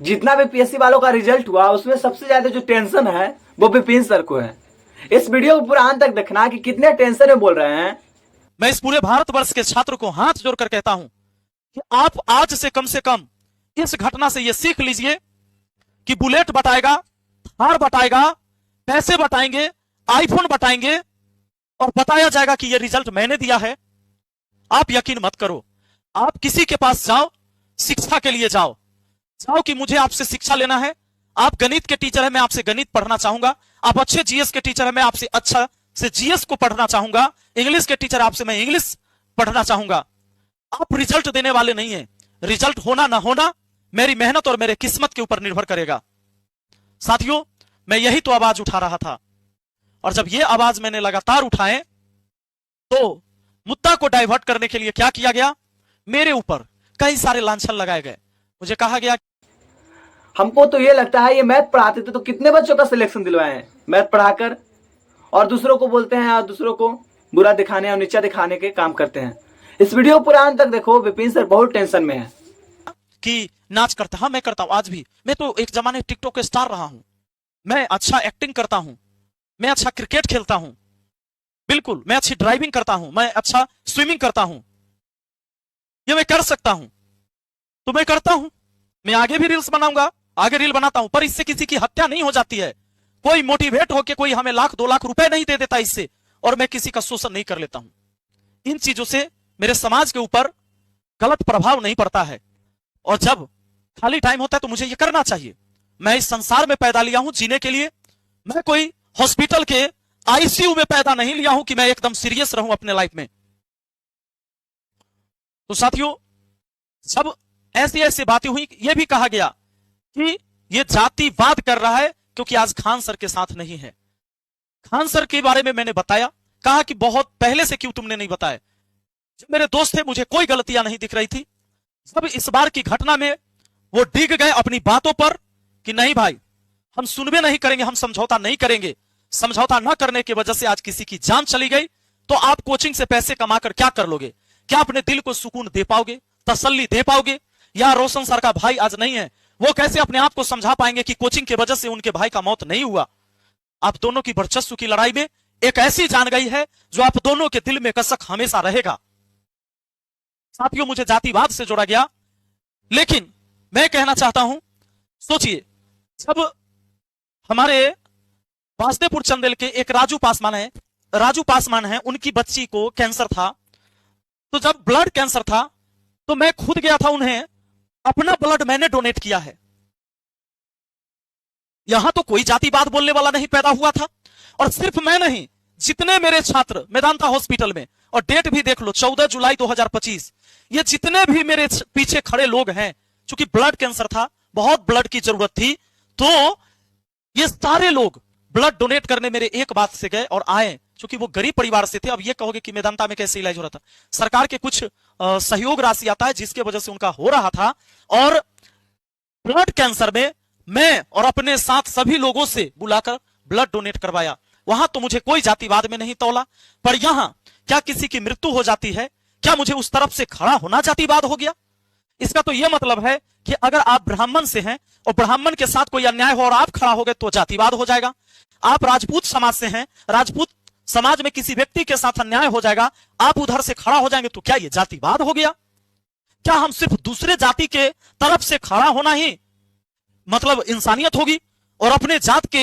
जितना भी पीएससी वालों का रिजल्ट हुआ उसमें सबसे ज्यादा जो टेंशन है वो विपिन सर को है। इस वीडियो को पूरा अंत तक देखना कि कितने टेंशन में बोल रहे हैं। मैं इस पूरे भारतवर्ष के छात्र को हाथ जोड़कर कहता हूं कि आप आज से कम इस घटना से यह सीख लीजिए कि बुलेट बताएगा, थार बताएगा, पैसे बताएंगे, आईफोन बताएंगे और बताया जाएगा कि यह रिजल्ट मैंने दिया है। आप यकीन मत करो। आप किसी के पास जाओ, शिक्षा के लिए जाओ कि मुझे आपसे शिक्षा लेना है। आप गणित के टीचर है, मैं आपसे गणित पढ़ना चाहूंगा। आप अच्छे जीएस के टीचर है, मैं आपसे अच्छा से जीएस को पढ़ना चाहूंगा। इंग्लिश के टीचर आपसे मैं इंग्लिश पढ़ना चाहूंगा। आप रिजल्ट देने वाले नहीं है। रिजल्ट होना ना होना मेरी मेहनत और मेरे किस्मत के ऊपर निर्भर करेगा। साथियों, मैं यही तो आवाज उठा रहा था और जब ये आवाज मैंने लगातार उठाए तो मुद्दा को डाइवर्ट करने के लिए क्या किया गया, मेरे ऊपर कई सारे लांछन लगाए गए। मुझे कहा गया, हमको तो ये लगता है ये मैथ पढ़ाते थे तो कितने बच्चों का सिलेक्शन दिलवाए हैं मैथ पढ़ाकर, और दूसरों को बोलते हैं और दूसरों को बुरा दिखाने और नीचा दिखाने के काम करते हैं। इस वीडियो को पूरा अंत तक देखो। विपिन सर बहुत टेंशन में है कि नाच करता। हाँ, मैं करता हूं आज भी। मैं तो एक जमाने टिकटॉक के स्टार रहा हूं। मैं अच्छा एक्टिंग करता हूं, मैं अच्छा क्रिकेट खेलता हूं, बिल्कुल मैं अच्छी ड्राइविंग करता हूं, मैं अच्छा स्विमिंग करता हूं। ये मैं कर सकता हूं तो मैं करता हूं। मैं आगे भी रील्स बनाऊंगा, आगे रील बनाता हूं, पर इससे किसी की हत्या नहीं हो जाती है। कोई मोटिवेट होकर कोई हमें 1,00,000-2,00,000 रुपए नहीं दे देता इससे, और मैं किसी का शोषण नहीं कर लेता हूं। इन चीजों से मेरे समाज के ऊपर गलत प्रभाव नहीं पड़ता है। और जब खाली टाइम होता है तो मुझे ये करना चाहिए। मैं इस संसार में पैदा लिया हूं जीने के लिए। मैं कोई हॉस्पिटल के आईसीयू में पैदा नहीं लिया हूं कि मैं एकदम सीरियस रहूं अपने लाइफ में। तो साथियों, जब ऐसी ऐसी बातें हुई, यह भी कहा गया कि यह जातिवाद कर रहा है क्योंकि आज खान सर के साथ नहीं है। खान सर के बारे में मैंने बताया, कहा कि बहुत पहले से क्यों तुमने नहीं बताया। जब मेरे दोस्त थे मुझे कोई गलतियां नहीं दिख रही थी। जब इस बार की घटना में वो डिग गए अपनी बातों पर कि नहीं भाई, हम सुनबे नहीं करेंगे, हम समझौता नहीं करेंगे। समझौता न करने की वजह से आज किसी की जान चली गई, तो आप कोचिंग से पैसे कमाकर क्या कर लोगे? क्या अपने दिल को सुकून दे पाओगे, तसल्ली दे पाओगे? या रोशन सर का भाई आज नहीं है, वो कैसे अपने आप को समझा पाएंगे कि कोचिंग की वजह से उनके भाई का मौत नहीं हुआ? आप दोनों की वर्चस्व की लड़ाई में एक ऐसी जान गई है जो आप दोनों के दिल में कसक हमेशा रहेगा। साथियों, मुझे जातिवाद से जोड़ा गया, लेकिन मैं कहना चाहता हूं, सोचिए, जब हमारे वासुदेवपुर चंदेल के एक राजू पासवान है, उनकी बच्ची को कैंसर था। तो जब ब्लड कैंसर था तो मैं खुद गया था, उन्हें अपना ब्लड मैंने डोनेट किया है। यहां तो कोई जातिवाद बोलने वाला नहीं पैदा हुआ था। और सिर्फ मैं नहीं, जितने मेरे छात्र मेदांता हॉस्पिटल में, और डेट भी देख लो 14 जुलाई 2025, ये जितने भी मेरे पीछे खड़े लोग हैं, चूंकि ब्लड कैंसर था, बहुत ब्लड की जरूरत थी, तो ये सारे लोग ब्लड डोनेट करने मेरे एक बात से गए और आए। क्योंकि वो गरीब परिवार से थे। अब ये कहोगे कि मेदांता में कैसे इलाज हो रहा था? सरकार के कुछ सहयोग राशि आता है जिसके वजह से उनका हो रहा था। और ब्लड कैंसर में मैं और अपने साथ सभी लोगों से बुलाकर ब्लड डोनेट करवाया। वहां तो मुझे कोई जातिवाद में नहीं तौला, पर यहां क्या किसी की मृत्यु हो जाती है, क्या मुझे उस तरफ से खड़ा होना जातिवाद हो गया? इसका तो यह मतलब है कि अगर आप ब्राह्मण से हैं और ब्राह्मण के साथ कोई अन्याय हो और आप खड़ा हो गए तो जातिवाद हो जाएगा। आप राजपूत समाज से हैं, राजपूत समाज में किसी व्यक्ति के साथ अन्याय हो जाएगा, आप उधर से खड़ा हो जाएंगे, तो क्या यह जातिवाद हो गया? क्या हम सिर्फ दूसरे जाति के तरफ से खड़ा होना ही मतलब इंसानियत होगी और अपने जात के